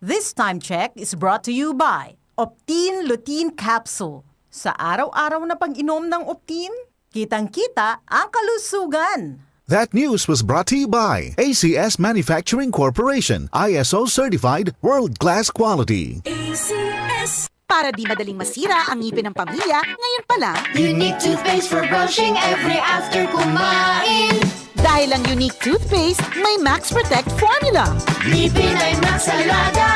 This time check is brought to you by Optine Lutein Capsule. Sa araw-araw na pag-inom ng Optine, kitang-kita ang kalusugan. That news was brought to you by ACS Manufacturing Corporation, ISO certified world-class quality. ACS. Para di madaling masira ang ngipin ng pamilya, ngayon pa lang, Unique toothpaste for brushing every after kumain. dahil ang Unique Toothpaste, may Max Protect formula. Ngipin ay Max Alaga,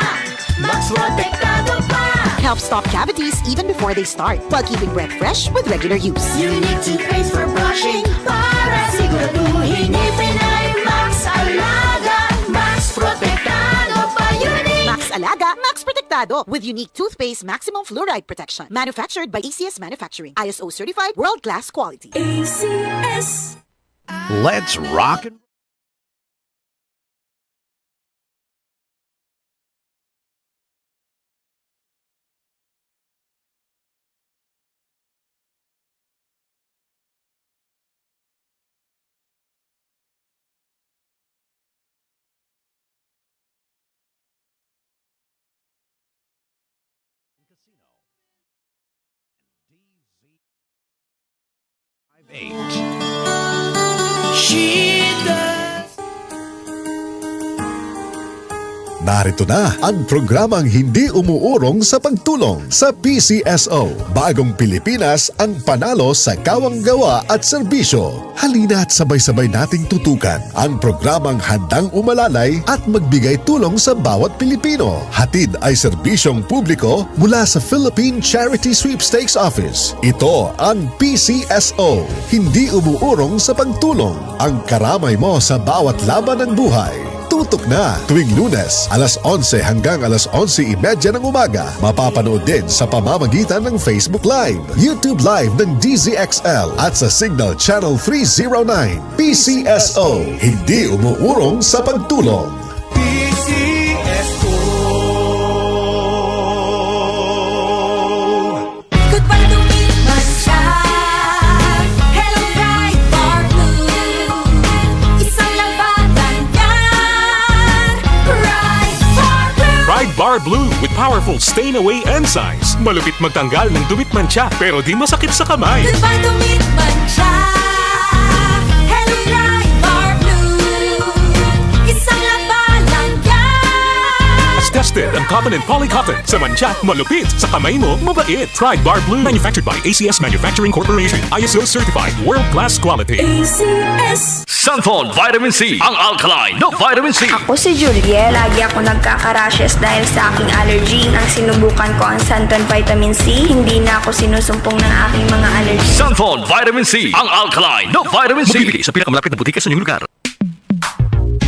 Max Protektado pa. Helps stop cavities even before they start, while keeping breath fresh with regular use. Unique toothpaste for brushing para siguraduhin ngipin ay Max Alaga, Max Protektado pa. Unique. Max Alaga, Max Protectado with Unique Toothpaste Maximum Fluoride Protection. Manufactured by ACS Manufacturing. ISO certified world-class quality. ACS. Let's rock and Narito na ang programang hindi umuurong sa pagtulong sa PCSO. Bagong Pilipinas ang panalo sa kawang-gawa at serbisyo. Halina at sabay-sabay nating tutukan ang programang handang umalalay at magbigay tulong sa bawat Pilipino. Hatid ay serbisyong publiko mula sa Philippine Charity Sweepstakes Office. Ito ang PCSO. Hindi umuurong sa pagtulong. Ang karamay mo sa bawat laban ng buhay. Tutok na tuwing Lunes, alas 11 hanggang alas 11:30 ng umaga. Mapapanood din sa pamamagitan ng Facebook Live, YouTube Live ng DZXL at sa Signal Channel 309. PCSO, hindi umuurong sa pagtulong. Goodbye to me, Mancha. Hello, bright bar blue. Isang labatan yan. Bright bar blue. Pride Bar Blue with powerful stain-away enzymes. Malupit magtanggal ng dubit mancha pero di masakit sa kamay. Goodbye to me, Mancha. Hello, bright bar blue. Isang labanan yan. As tested ang cotton and polycotton. Sa mancha, malupit. Sa kamay mo, mabait. Pride Bar Blue. Manufactured by ACS Manufacturing Corporation. ISO certified world-class quality. ACS. Sunphone Vitamin C, ang alkaline no vitamin C. Ako si Juliet. Lagi ako nagkaka-rashes dahil sa aking allergy. Nang sinubukan ko ang Santon Vitamin C, hindi na ako sinusumpong ng aking mga allergy. Sunphone Vitamin C, ang alkaline no vitamin C. Mabibili sa pinakamalapit na butika sa inyong lugar.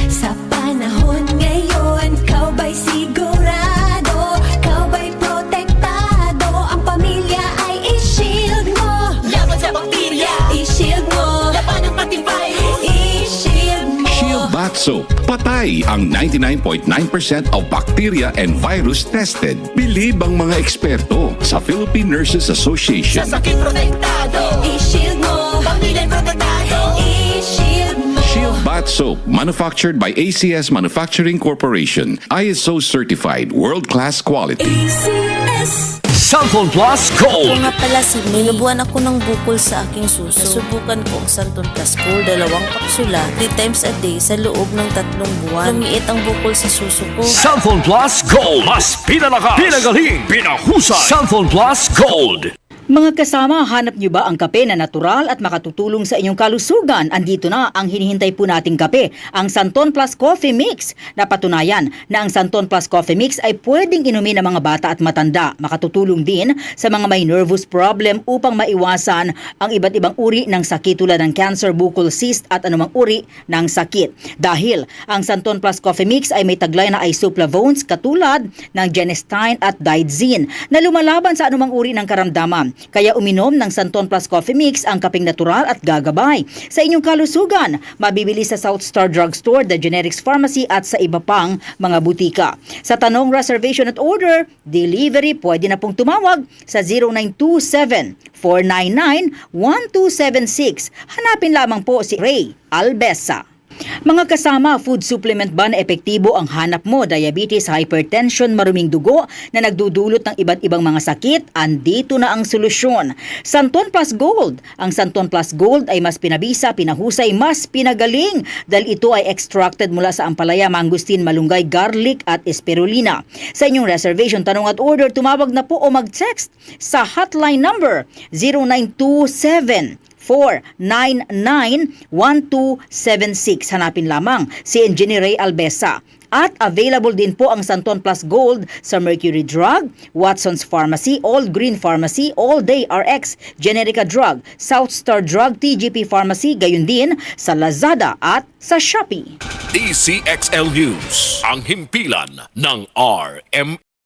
Sa panahon ngayon, kau ba'y sigurado? Kau ba'y protektado? Ang pamilya ay i-shield mo. Laban sa bakterya, i-shield mo. Laban ng pati virus, i-shield mo. Shield Bath Soap. Patay ang 99.9% of bacteria and virus tested. Bilib ang mga eksperto sa Philippine Nurses Association. Sa sakit protektado, i-shield mo. Pamilya protektado, i-shield mo. Shield Bath Soap, manufactured by ACS Manufacturing Corporation. ISO certified world-class quality. ACS. Sunphone Plus Gold. Nga pala si Nilubuan ako ng bukol sa aking suso. Subukan ko ang Santon Plus Gold, 2 kapsula, 3 times a day sa loob ng 3 buwan. Lumiit ang bukol sa suso ko. Sunphone Plus Gold. Mas pinalakas, pinagaling, pinahusay. Sunphone Plus Gold. Mga kasama, hanap niyo ba ang kape na natural at makatutulong sa inyong kalusugan? Andito na ang hinihintay po nating kape, ang Santon Plus Coffee Mix. Napatunayan na ang Santon Plus Coffee Mix ay pwedeng inumin ng mga bata at matanda. Makatutulong din sa mga may nervous problem upang maiwasan ang iba't ibang uri ng sakit tulad ng cancer, buccal cyst at anumang uri ng sakit. Dahil ang Santon Plus Coffee Mix ay may taglay na isoflavones katulad ng genistein at digoxin na lumalaban sa anumang uri ng karamdaman. Kaya uminom ng Santon Plus Coffee Mix ang kapeng natural at gagabay sa inyong kalusugan. Mabibili sa South Star Drugstore, The Generics Pharmacy at sa iba pang mga butika. Sa tanong, reservation at order, delivery, pwede na pong tumawag sa 0927-499-1276. Hanapin lamang po si Ray Albesa. Mga kasama, food supplement ba na epektibo ang hanap mo? Diabetes, hypertension, maruming dugo na nagdudulot ng iba't ibang mga sakit? Andito na ang solusyon. Santon Plus Gold. Ang Santon Plus Gold ay mas pinabisa, pinahusay, mas pinagaling dahil ito ay extracted mula sa ampalaya, mangustin, malunggay, garlic at spirulina. Sa inyong reservation, tanong at order, tumawag na po o mag-text sa hotline number 0927-499-1276. Hanapin lamang si Engineer Ray Albesa. At available din po ang Santon Plus Gold sa Mercury Drug, Watson's Pharmacy, All Green Pharmacy, All Day RX, Generica Drug, South Star Drug, TGP Pharmacy, gayon din sa Lazada at sa Shopee. DCXL News, ang himpilan ng RMN.